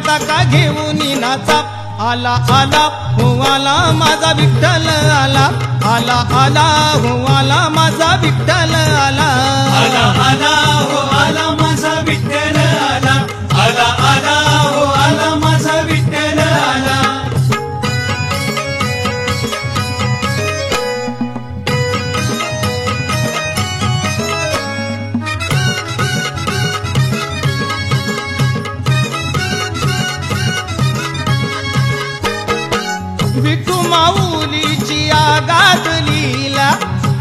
पताका घेऊन नाचा आला आला हो आला माझा विठ्ठल आला आला आला हो आला माझा विठ्ठल आला आला आला हो आला माझा विठ्ठल आला आला आला हो आला माझा विठ्ठल आला विठू माऊलीची आगात लीला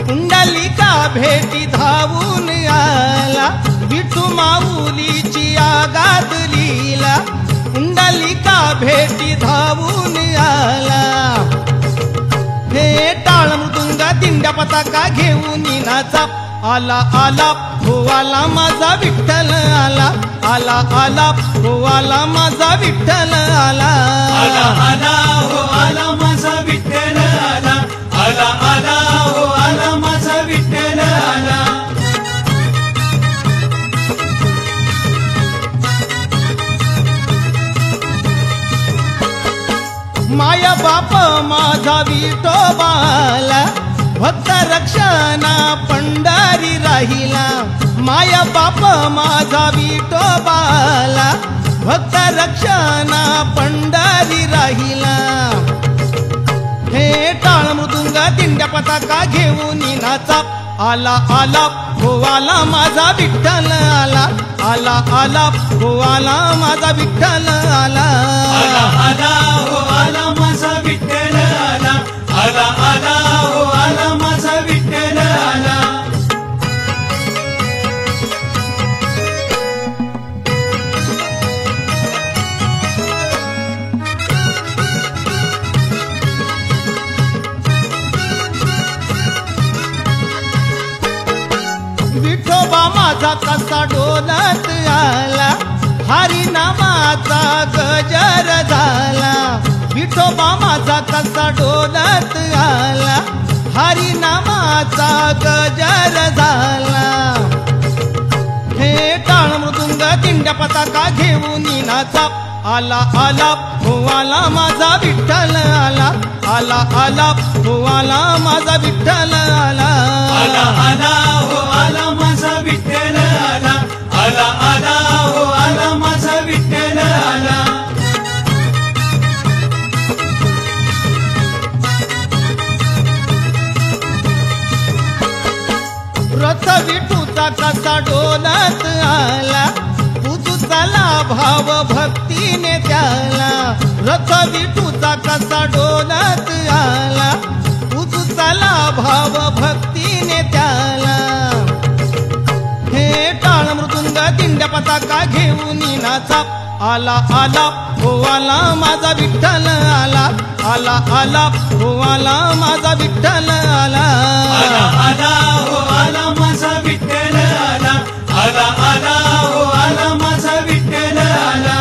पुंडलिका भेटी धावून आला विठू माऊलीची आगात लीला पुंडलिका भेटी धावून आला हे टाळ मृदुंग दिंड्या पताका घेऊन नाचा आला आला हो आला माझा विठ्ठल आला आला आला हो आला माझा विठ्ठल आला आला आला हो आला माझा विठ्ठल आला आला आला हो आला माझा विठ्ठल आला माया बाप माझा विठोबाला भक्त रक्षणा पंढरी राहिला माया बाप माझा विठोबाला भक्त रक्षणा पंढरी राहिला हे टाळ मृदुंग दिंड्या पताका घेऊन नाचा आला आला हो आला माझा विठ्ठल आला आला आला हो आला माझा विठ्ठल आला आला आला हो आला माझा विठ्ठल आला आला आला हो आला माझा विठ्ठल आला विठोबा माझा कसा डोलत आला हरिनामाचा गजर झाला विठोबा माझा कसा डोलत आला हरिनामाचा गजर झाला हे टाळ मृदुंग दिंड्या पताका घेऊन नाचा आला आला हो आला माझा विठ्ठल आला आला आला हो आला माझा विठ्ठल आला आला आला हो आला माझा विठ्ठल आला आला आला हो आला माझा विठ्ठल आला रथ विठूचा कसा डोलत आला तुझला भाव भक्तीने त्याला रथ विठूचा कसा डोलत आला तुझला भाव भक्तीने त्याला हे टाळ मृदुंग दिंड्या पताका घेऊन नाचा आला आला हो आला माझा विठ्ठल आला आला आला हो आला माझा विठ्ठल आला आला आला हो आला माझा विठ्ठल आला आला आला हो आला माझा विठ्ठल आला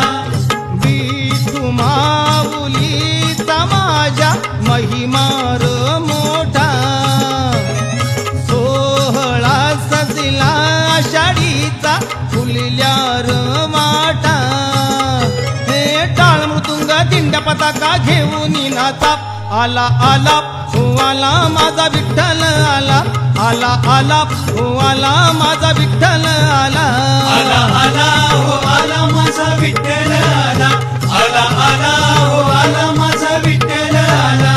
विठू माऊलीचा माझ्या महिमार मोठा सोहळा सजला आषाढीचा फुलल्यार माटा हे टाळ मृदुंग दिंड्या पताका घेऊन नाचा आला आला हो आला माझा विठ्ठल आला आला आला हो आला माझा विठ्ठल आला आला आला हो आला माझा विठ्ठल आला आला आला हो आला माझा विठ्ठल आला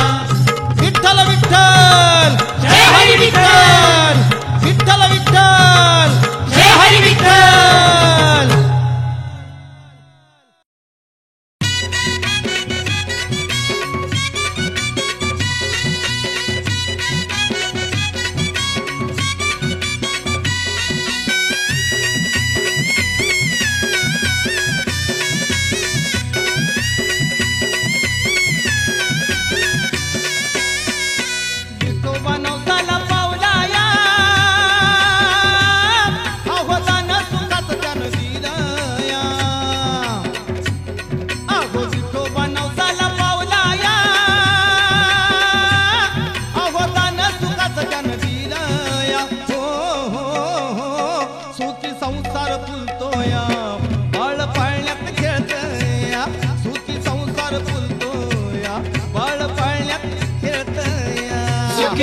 विठ्ठल विठ्ठल जय हरी विठ्ठल विठ्ठल विठ्ठल जय हरी विठ्ठल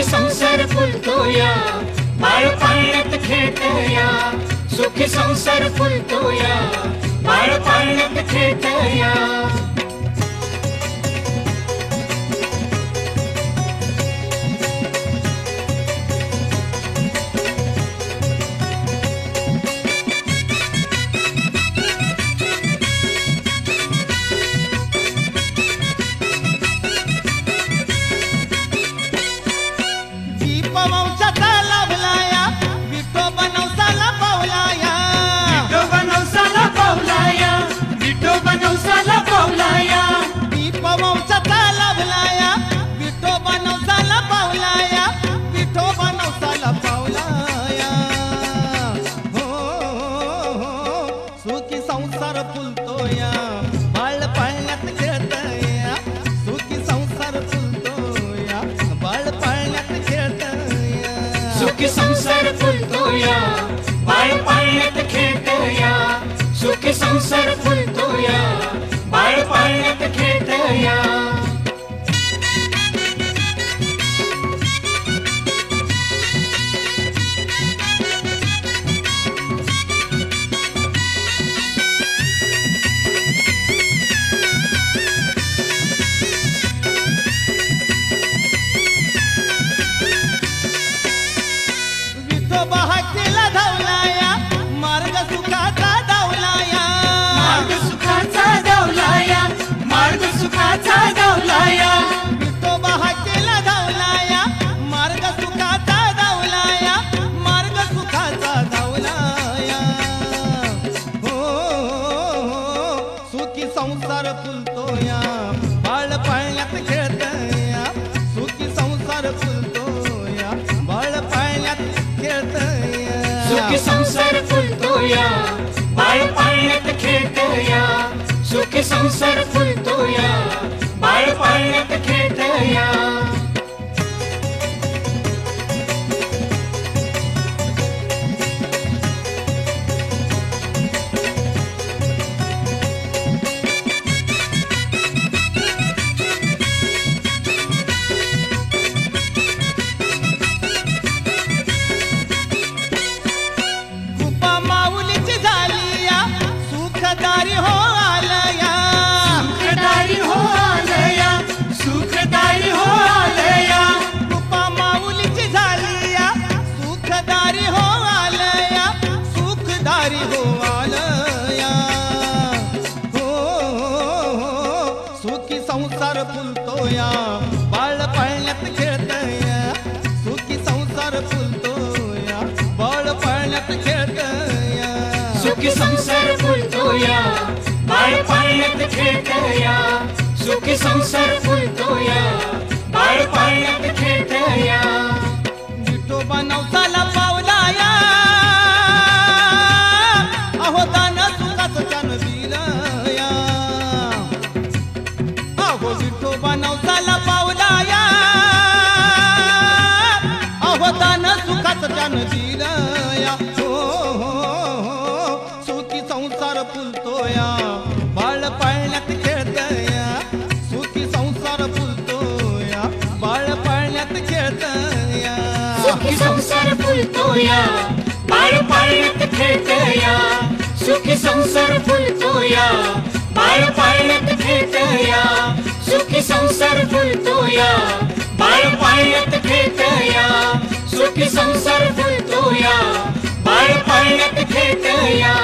संसार फुलतो या बाळ पाळण्यात खेळतो या सुखी संसार फुलतो या बाळ पाळण्यात खेळतो या वंशाचा लाभलाया विठोबा नवसाला पावलाया विठोबा नवसाला पावलाया विठोबा नवसाला पावलाया दीप वंशाचा लाभलाया विठोबा नवसाला पावलाया विठोबा नवसाला पावलाया हो, सुखी संसार फुलतोया बाळ पाळण्यात खेळतया सुखी संसार फुलतोया बाळ पाळण्यात खेळतया सुखी संसार फुलतो या बाळ पाळण्यात खेळतो या सुखी संसार फुलतो या बाळ पाळण्यात खेळतो या विठोबा हाकेला धावलाया मार्ग सुखाचा धावलाया मार्ग सुखाचा धावलाया मार्ग सुखाचा धावलाया विठोबा हाकेला धावलाया मार्ग सुखाचा धावलाया मार्ग सुखाचा धावलाया हो, सुखी संसार फुलतोया बाळ पाळण्यात खेळतया सुखी संसार फुलतोया बाळ पाळण्यात खेळतया सुखी संसार फुलतो या बाळ पाळण्यात खेळतो या सुखी संसार फुलतो या बाळ पाळण्यात खेळतो या कृपा माऊलीची झालीया सुखदारी हो आलया सुखदारी हो आलया सुखदारी हो आलया कृपा माऊलीची झालीया सुखदारी हो आलया सुखदारी हो आलया हो, सुखी संसार फुलतोया बाळ पाळण्यात खेळतया सुखी संसार फुलतोया बाळ पाळण्यात खेळतया सुखी संसार फुलतो या बाळ पाळण्यात खेळतो या सुखी संसार फुलतो या बाळ पाळण्यात खेळतो या विठोबा नवसाला पावलाया अहो दान सुखाचं त्यानं दिलया अहो विठोबा नवसाला पावलाया अहो दान सुखाचं त्यानं दिलया हो, सुखी संसार फुलतोया बाळ पाळण्यात खेळतया सुखी संसार फुलतोया बाळ पाळण्यात खेळतया सुखी संसार फुलतो या बाळ पाळण्यात खेळतो या सुखी संसार फुलतो या बाळ पाळण्यात खेळतो या सुखी संसार फुलतो या बाळ पाळण्यात खेळतो या सुखी संसार फुलतो या बाळ पाळण्यात खेळतो या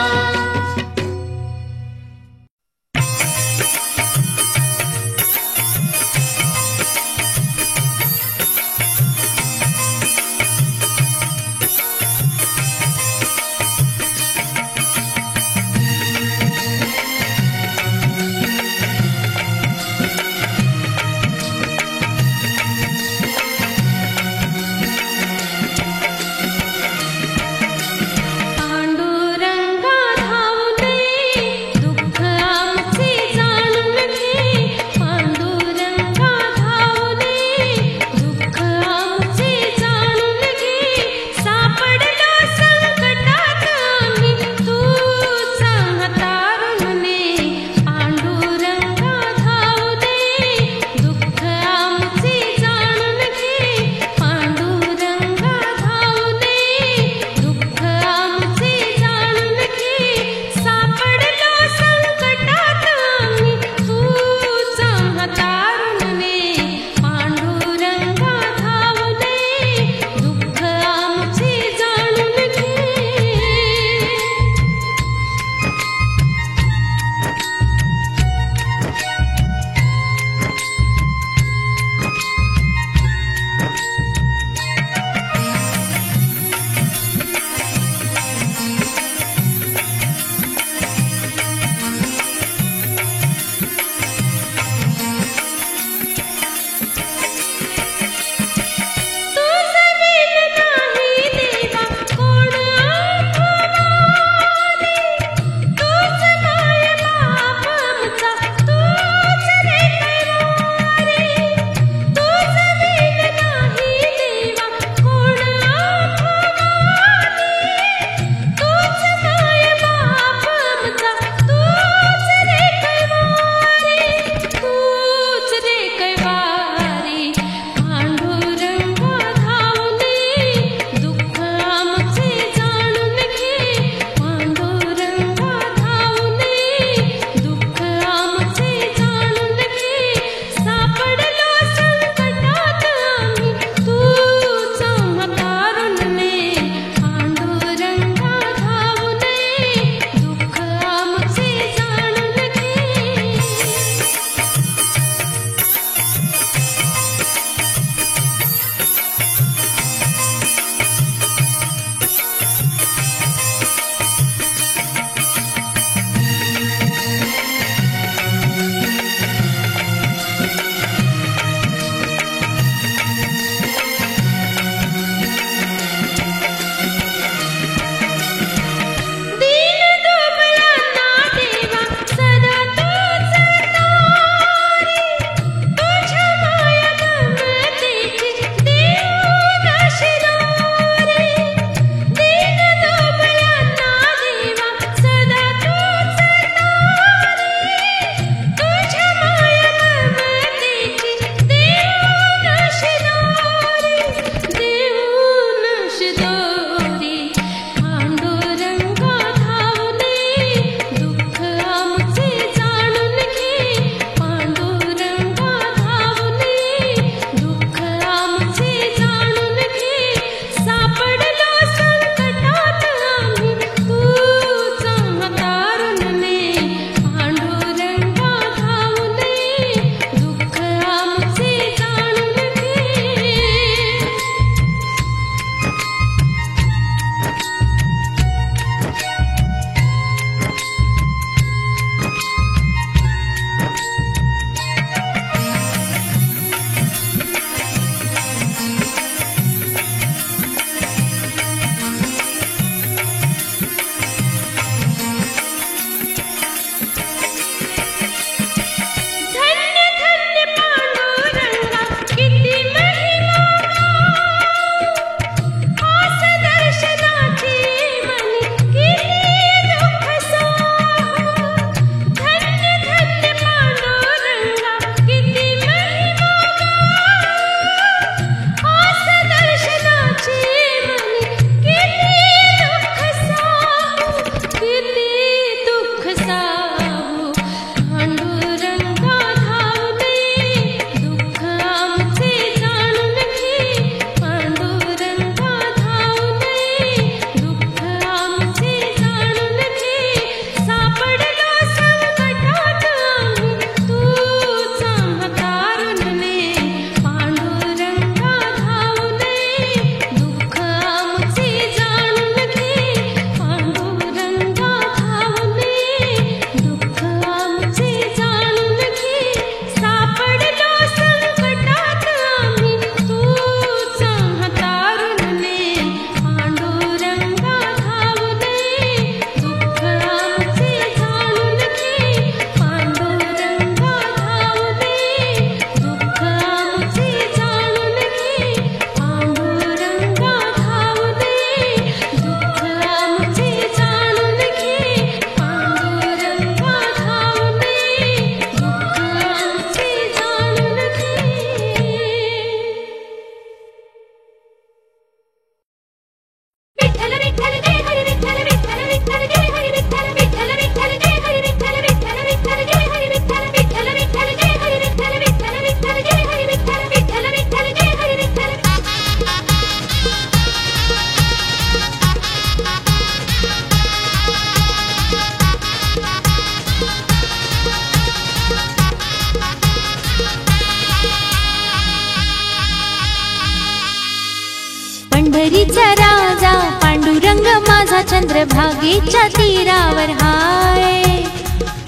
पंढरीचा राजा पांडुरंग माझा चंद्रभागेच्या तीरावर हाय.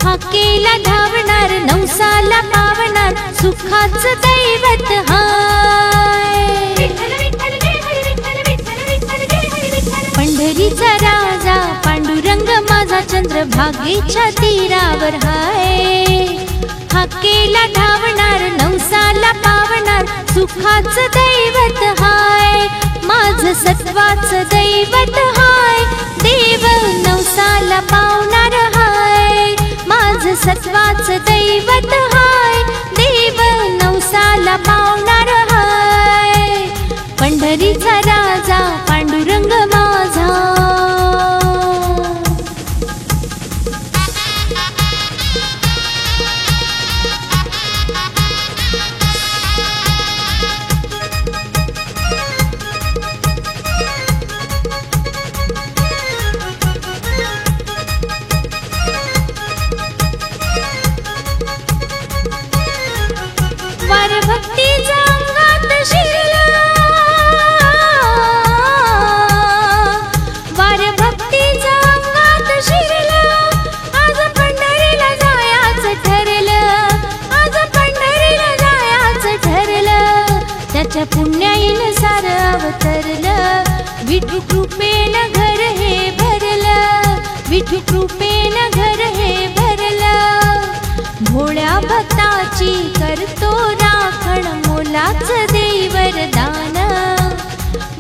हाकेला धावणार नवसाला पावणार सुखाचं दैवत हाय. पंढरीचा राजा पांडुरंग माझा चंद्रभागेच्या तीरावर हाय. हाकेला धावणार नवसाला पावणार सुखाचं दैवत हाय. माझं सत्वाचं दैवत हाय. देव नवसाला पावणार हाय. माझं सत्वाचं दैवत हाय. देव नवसाला पावणार हाय. पंढरीचा राजा पांडुरंग माझा. वार भक्तीचा अंगात शिरला. वार भक्तीचा अंगात शिरला. आज पंढरीला जायचं ठरलं. आज पंढरीला जायचं ठरलं. त्याच्या पुण्याईनं सारं अवतरलं. विठू कृपेनं घर हे भरलं. विठू कृपेनं घर हे भरलं. भोळ्या भक्ताची करतो राखण मोलाचं देई वरदान.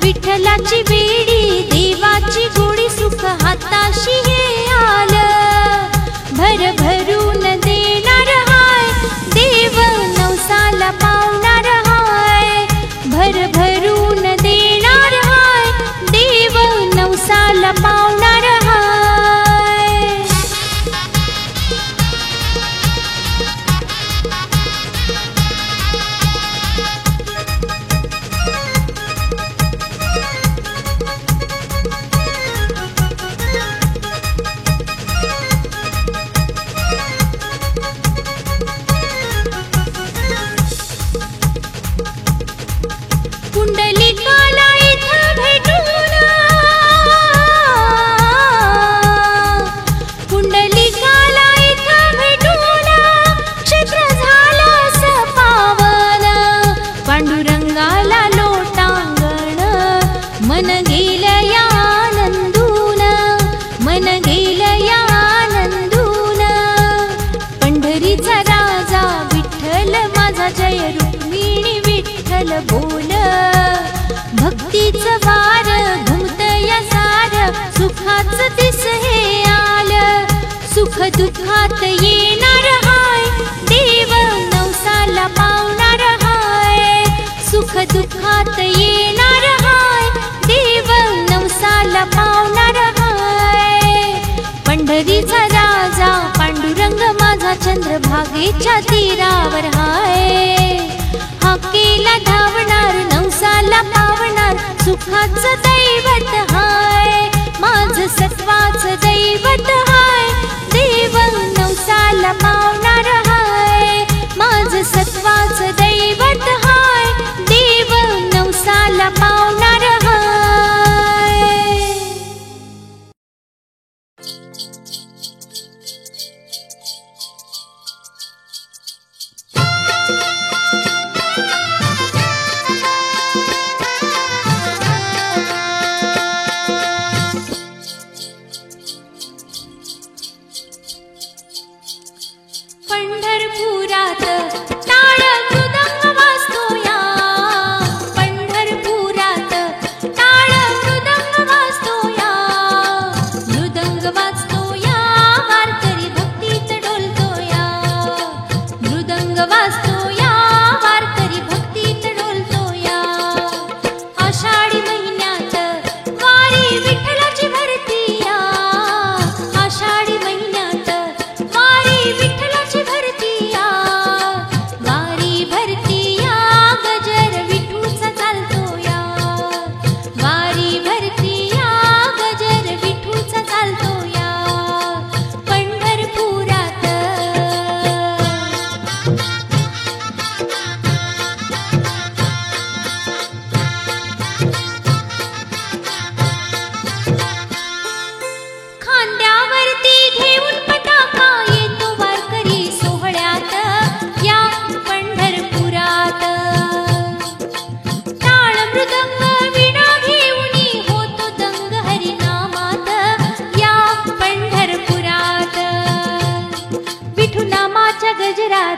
विठ्ठलाची बेडी देवाची गोडी सुख हाताशी हे आलं. भरभरून देणार हाय. देव नवसाला पावणार हाय. भरभरून देणार हाय. देव नवसाला पावणार हाय. पुंडलिकाला इथं भेटून. पुंडलिकाला इथं भेटून क्षेत्र झालं सपावन. पांडुरंगाला लोटांगण मन गेलं या आनंदून. मन गेलं या आनंदून. पंढरीचा राजा विठ्ठल माझा जय रुक्मिणी विठ्ठल बोल. भक्तीचं वार घुमतया सार सुखाचं दिस हे आलं. सुख दुःखात येणार हाय. देव नवसाला पावणार हाय. सुख दुःखात येणार हाय. देव नवसाला पावणार हाय. पंढरीचा राजा पांडुरंग माझा चंद्रभागेच्या तीरावर हाय. हाकेला धावणार नवसाला पावणार सुखाचं दैवत हाय. माझं सत्वाचं दैवत हाय. देव नवसाला पावणार हाय. माझं सत्वाचं दैवत हाय. देव नवसाला पावणार हाय.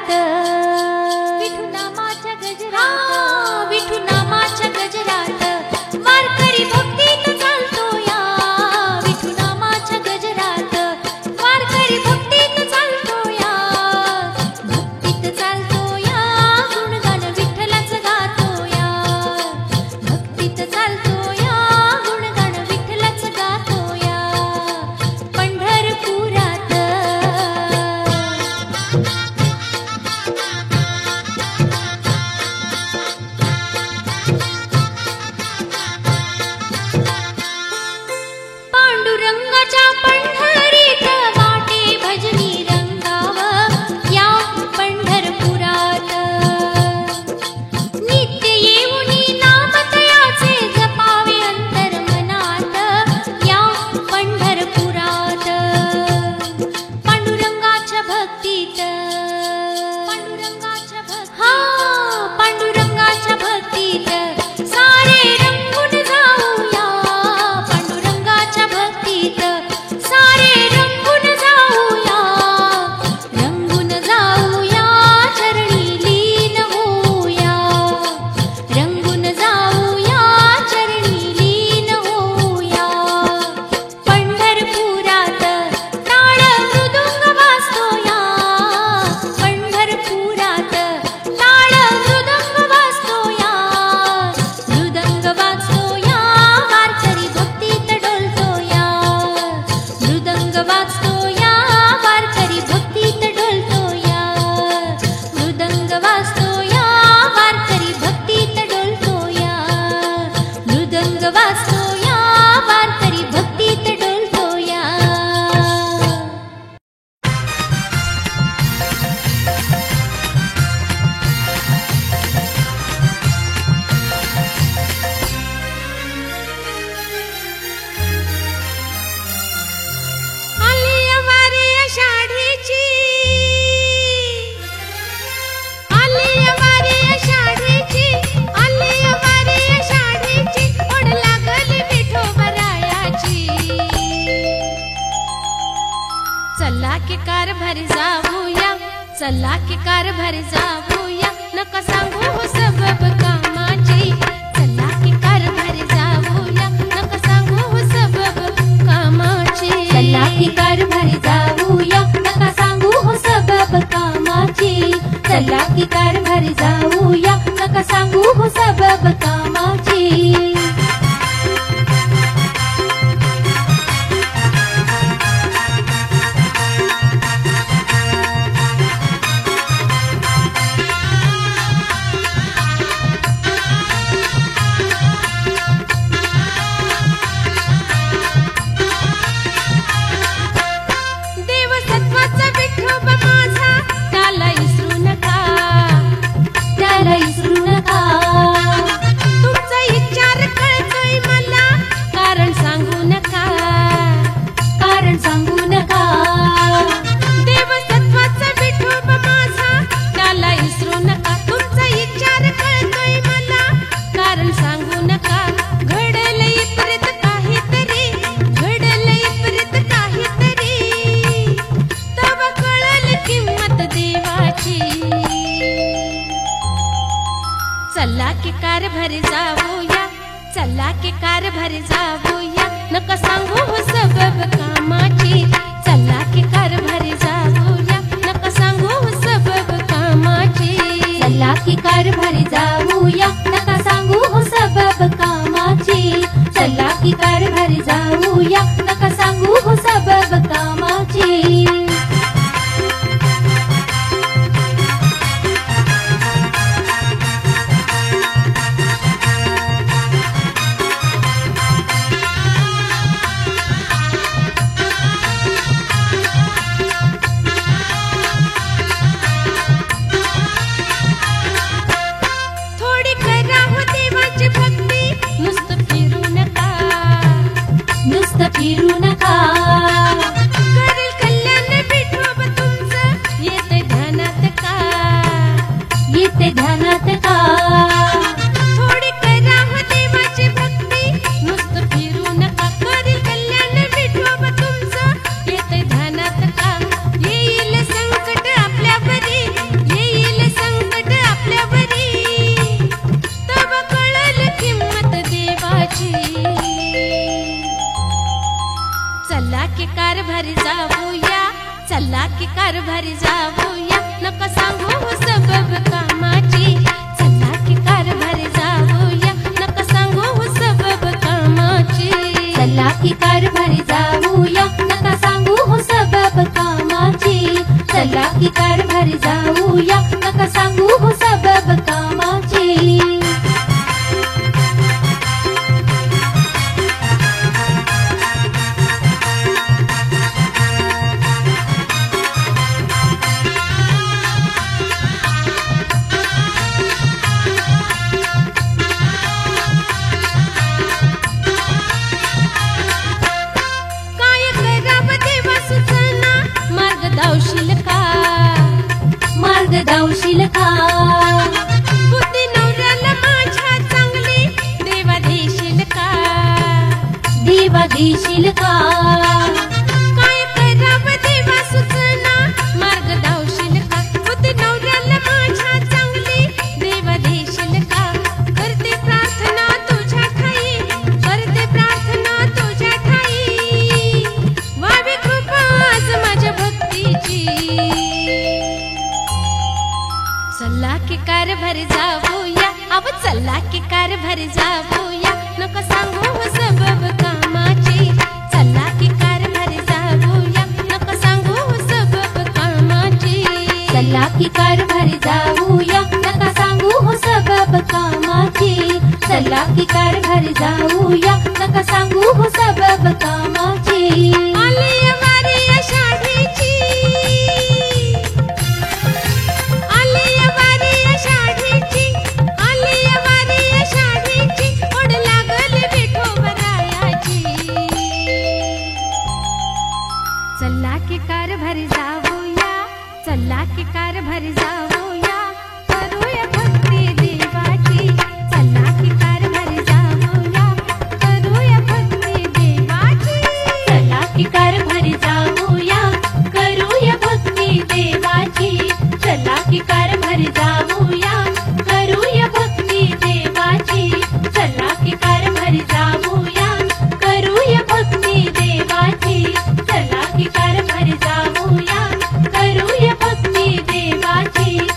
गजरात, विठू नामाच्या गजरात, विठू नामाच्या गजरात वारकरी भक्तीत चालतो या, विठू नामाच्या गजरात वारकरी भक्तीत चालतो या, भक्तीत चालतो या, गुणगान विठ्ठलाच गातो या, भक्तीत चालतो या, गुणगान विठ्ठलाच गातो या, पंढरपुरात पांडुरंगाच्या पंढरीत वाटे भजनी रंगाव या, पंढरपुरात नित्य येऊनी नामतयाचे जपावे अंतर मनात या, पंढरपुरात पांडुरंगाच्या भक्तीत, पांडुरंगाच्या भक्तीत, हा पांडुरंगाच्या भक्तीत सारे रंगून जाऊया, पांडुरंगाच्या भक्तीत सारे रंगून जाऊया, रंगून जाऊया, चरणी लीन होऊया, रंगून जाऊया, चरणी लीन होऊया, पंढरपुरात टाळ मृदुंग वाजतो या, पंढरपुरात टाळ मृदुंग वाजतो या, मृदंग वाजतो या, वारकरी भक्तीत डोलतो या, मृदंग वाजतो या, वारकरी भक्तीत डोलतो या, मृदंग वाजतो या, वारकरी भक्तीत डोलतो या, मृदंग वाजतो या, वारकरी भक्तीत डोलतो या. आली वारी आषाढीची, आली वारी आषाढीची, आली वारी आषाढीची, ओढ लागली विठोबरायाची. चला की कारभार जाऊया, चला की कारभार जाऊया, नका सांगू हो सबब कामाची, चला की कारभार जाऊया, नका सांगू हो सबब कामाची, चला की कारभार जाऊया, नका सांगू हो सबब कामाची, चला की कारभार जाऊया, नका सांगू हो सबब कामाची. देवसत्वाचा विठोबा माझा त्याला इसरू नका, त्याला इसरू नका, तुमचा विचार कळतोय मला, कारण सांगू नका, कारण सांगू नका. देवसत्वाचा विठोबा माझा त्याला इसरू नका, तुमचा विचार कळतोय मला, कारण सांगू नका. घडल विपरीत काहीतरी, घडल विपरीत काहीतरी, तव कळल किंमत देवाची. चला की कारभार जाऊया, चला की कारभार जाऊया, नका सांगू हो सबब कामाची, चला की कारभार जाऊया, नका सांगू हो सबब कामाची, चला की कारभार जाऊया, नका सांगू हो सबब कामाची, चला की कारभार जाऊया, नका सांगू हो सबब कामाची. थोडी करा हो देवाची भक्ती, नुसतं फिरू नका, नुसतं फिरू नका, करेल कल्याण विठोबा तुमचं, येते ध्यानात का, येते ध्यानात का. थोडी करा हो देवाची भक्ती, नुसतं फिरू नका, करेल कल्याण विठोबा तुमचं, येते ध्यानात का. येईल संकट आपल्यावरी, की कार भरी जाऊया, चला की कार भरी जाऊया, नका सांगू हो सबब कामाची. चला की कार भरी जाऊया, नका सांगू हो सबब कामाची. चला की कार भरी जाऊया, नका सांगू हो सबब कामाची. चला की कार भरी जाऊया, नका सांगू हो सबब कामाची. काय कराव देवा सुचना, मार्ग दावशील का, मार्ग दावशील का, बुद्धी नवऱ्याला माझ्या चांगली, देवा देशील का. देवा देशील का. काय कराव देवा सुचना, मार्ग दावशील का, बुद्धी नवऱ्याला माझ्या चांगली, देवा देशील का. करते प्रार्थना तुझ्या ठाई, करते प्रार्थना तुझ्या ठाई, व्हावी कृपा आज माझ्या भक्तीची. चला की कार भरी जाऊया, अब चला की कार भरी जाऊया, नको सांगू हो सबब कामाची. चला की कार भरी जाऊया, नको सांगू हो सबब कामाची. चला की कार भरी जाऊया, नका सांगू हो सबब कामाची. चला की कार भरी जाऊया, नका सांगू हो सबब कामाची. आली वारी आषाढीची, आली वारी आषाढीची, आली वारी आषाढीची, ओढ लागल विठोबरायाची. चला की कार भरी जाऊया, चला की कार भरी जाऊया, करूया भक्ती देवाची. चला की कार भरी जाऊया, करूया भक्ती देवाची. चला की कार भरी जाऊया, करूया भक्ती देवाची. चला की कार भरी जाऊया, करूया भक्ती देवाची. चला की कार भरी जाऊया, करूया भक्ती देवाची. चला की कार भरी जाऊया, करूया भक्ती देवाची.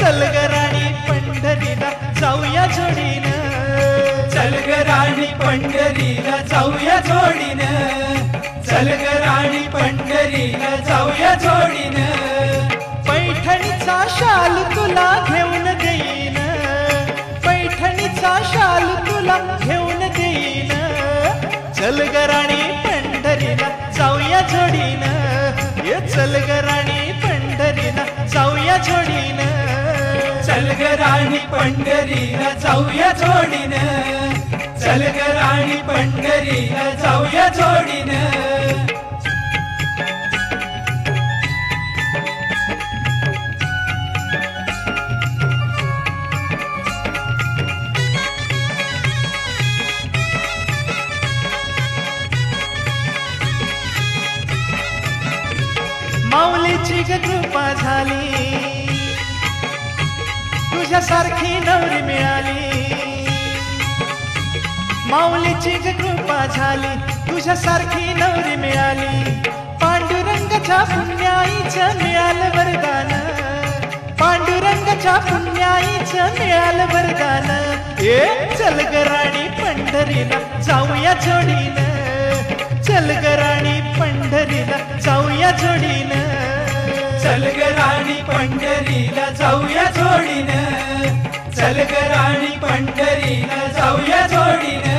चल ग राणी पंढरीला जाऊया जोडीनं, चल ग राणी पंढरीला जाऊया जोडीनं, चल ग राणी पंढरीला जाऊया जोडीनं. पैठणीचा शाल तुला घेऊन देईन, पैठणीचा शाल तुला घेऊन देईन. चल ग राणी पंढरीला जाऊया जोडीनं, ये चल ग राणी पंढरीला जाऊया जोडीनं. चल ग राणी पंढरीला जाऊया जोडीनं, चल ग राणी पंढरीला जाऊया जोडीनं. माऊलीची ग कृपा झाली, तुझ्यासारखी नवरी मिळाली. माऊलीची ग कृपा झाली, तुझ्यासारखी नवरी मिळाली. पांडुरंगाच्या पुण्याईचं मिळालं वरदान, पांडुरंगाच्या पुण्याईचं मिळालं वरदान. ए चल ग राणी पंढरीला जाऊया जोडीनं, चल ग राणी पंढरीला जाऊया जोडीनं. चल ग राणी पंढरीला जाऊया जोडीनं, चल ग राणी पंढरीला जाऊया जोडीनं.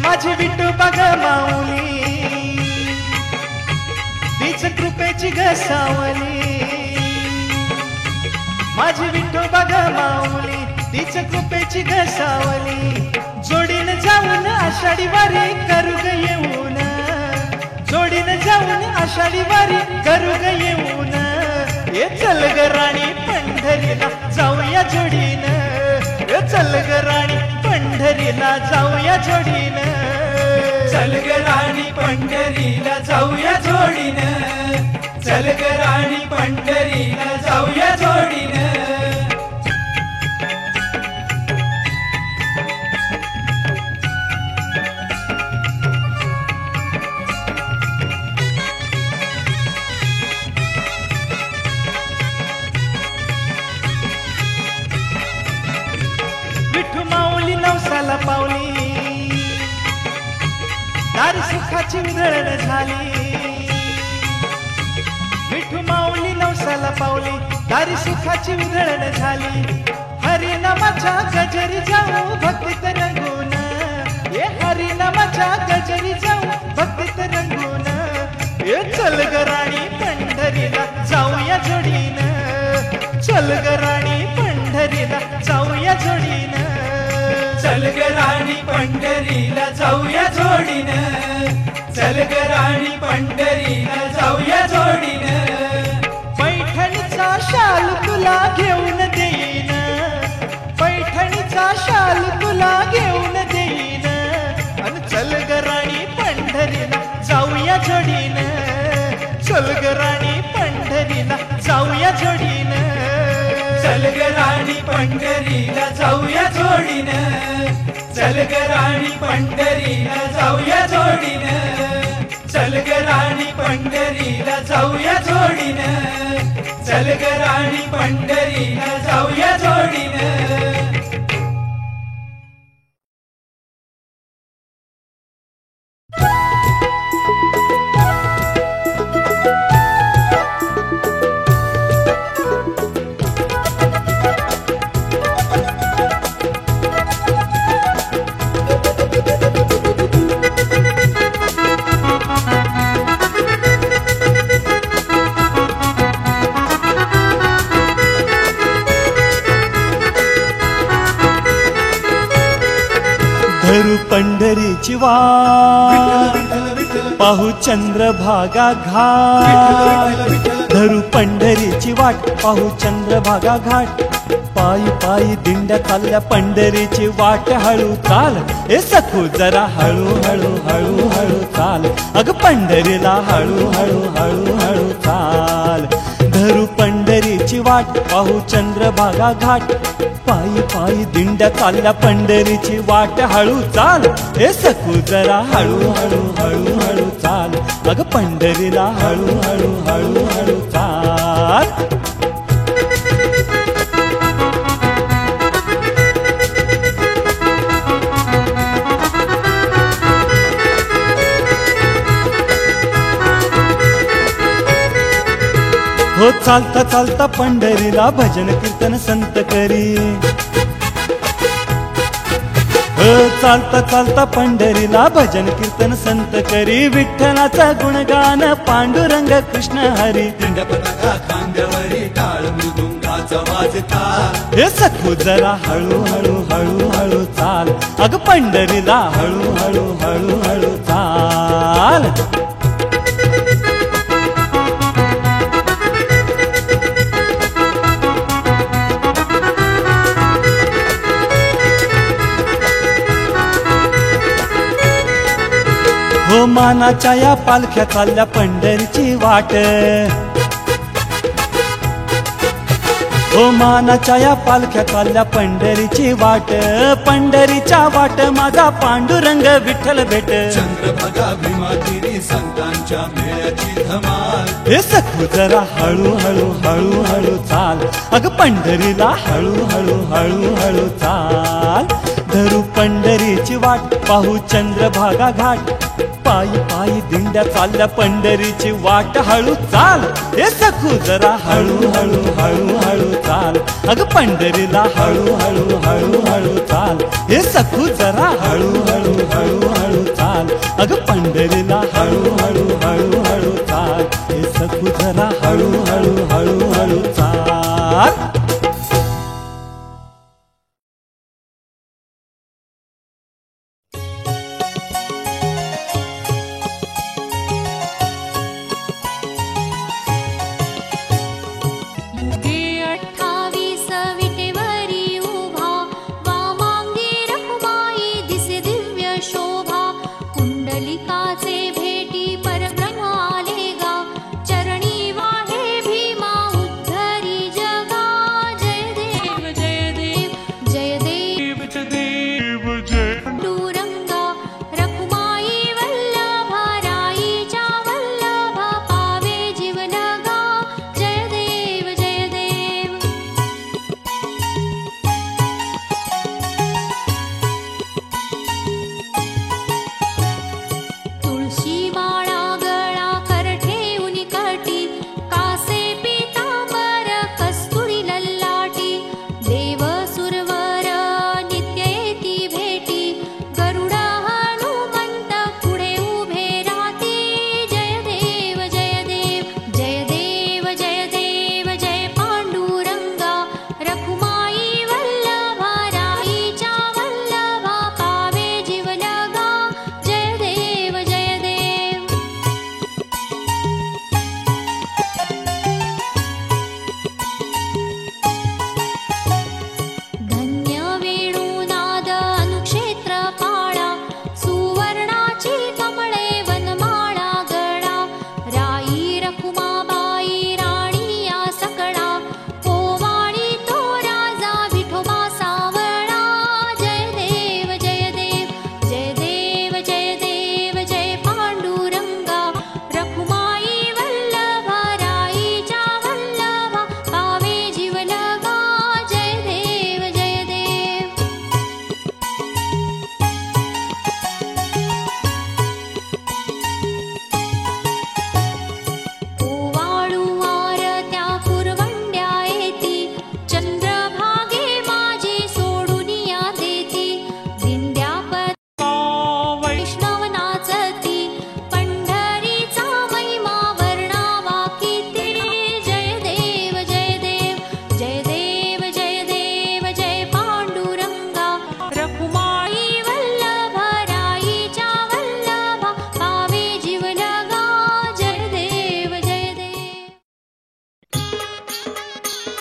माझी विठू बघ माऊली, तीच कृपेची ग सावली. माझी विठू बघ माऊली, तीच कृपेची ग सावली. जोडीनं जाऊन आषाढी वारी करू ग येऊन, जोडीनं जाऊन आषाढी वारी करू ग येऊन. ये चल ग राणी पंढरीला जाऊया जोडीनं, ये चल ग राणी पंढरीला जाऊया जोडीनं. चल ग राणी पंढरीला जाऊया जोडीनं, चल ग राणी पंढरीला जाऊया जोडीनं. विठू माऊली नवसाला पावली, दारी सुखाची उधळण झाली. विठू माऊली नवसाला पावली, दारी सुखाची उधळण झाली. हरिनामाच्या गजरी जाऊ भक्तीत रंगून, ये हरिनामाच्या गजरी जाऊ भक्तीत रंगून. ये चल ग राणी पंढरीला जाऊया जोडीनं, चल ग राणी पंढरीला जाऊया जोडीनं. चल ग राणी पंढरीला जाऊया जोडीनं, चल ग राणी पंढरीला जाऊया जोडीनं. पैठणीचा शाल तुला घेऊन देईन, पैठणीचा शाल तुला घेऊन देईन. आणि चल ग राणी पंढरीला जाऊया जोडीनं, चल ग राणी पंढरीला जाऊया जोडीनं. चल ग राणी पंढरीला जाऊया जोडीनं, चल ग राणी पंढरीला जाऊया जोडीनं. चल ग राणी पंढरीला जाऊया जोडीनं, चल ग राणी पंढरीला जाऊया जोडीनं. धरू पंढरीची वाट, पाहू चंद्रभागा घाट. धरू पंढरीची वाट, पाहू चंद्रभागा घाट. पायी पायी दिंड्या चालल्या पंढरीची वाट. हळू चाल ए सखू जरा हळू हळू हळू हळू चाल. अग पंढरीला हळू हळू हळू हळू चाल. धरू पंढरीची पंढरीची वाट पाहू चंद्रभागा घाट पायी पायी दिंड्या चालल्या पंढरीची वाट हळू चाल हे सखू जरा हळू हळू हळू हळू चाल अग पंढरीला हळू हळू हळू हळू चाल हो चालता चालता पंढरीला भजन कीर्तन संत करी हो चालता चालता पंढरीला भजन कीर्तन संत करी विठ्ठलाचा गुणगान पांडुरंग कृष्ण हरी दिंड्या पताका खांद्यावरी टाळ मृदुंगाचा वाजता हे सखू जरा हळू हळू हळू हळू चाल अग पंढरीला हळू हळू हळू हळू चाल हो मानाच्या या पालख्या चालल्या पंढरीची वाट हो मानाच्या या पालख्या चालल्या पंढरीची वाट पंढरीच्या वाट माझा पांडुरंग विठ्ठल भेट चंद्रभागा भीमातिरी संतांच्या मेळ्याची धमाल हे सखू जरा हळू हळू हळू हळू चाल अग पंढरीला हळू हळू हळू हळू चाल धरू पंढरीची वाट पाहू चंद्रभागा घाट पायी पायी दिंड्या चालल्या पंढरीची वाट हळू चाल हे सखू जरा हळू हळू हळू हळू चाल अग पंढरीला हळू हळू हळू हळू चाल हे सखू जरा हळू हळू हळू हळू चाल अग पंढरीला हळू हळू हळू हळू चाल हे सखू जरा हळू हळू हळू हळू चाल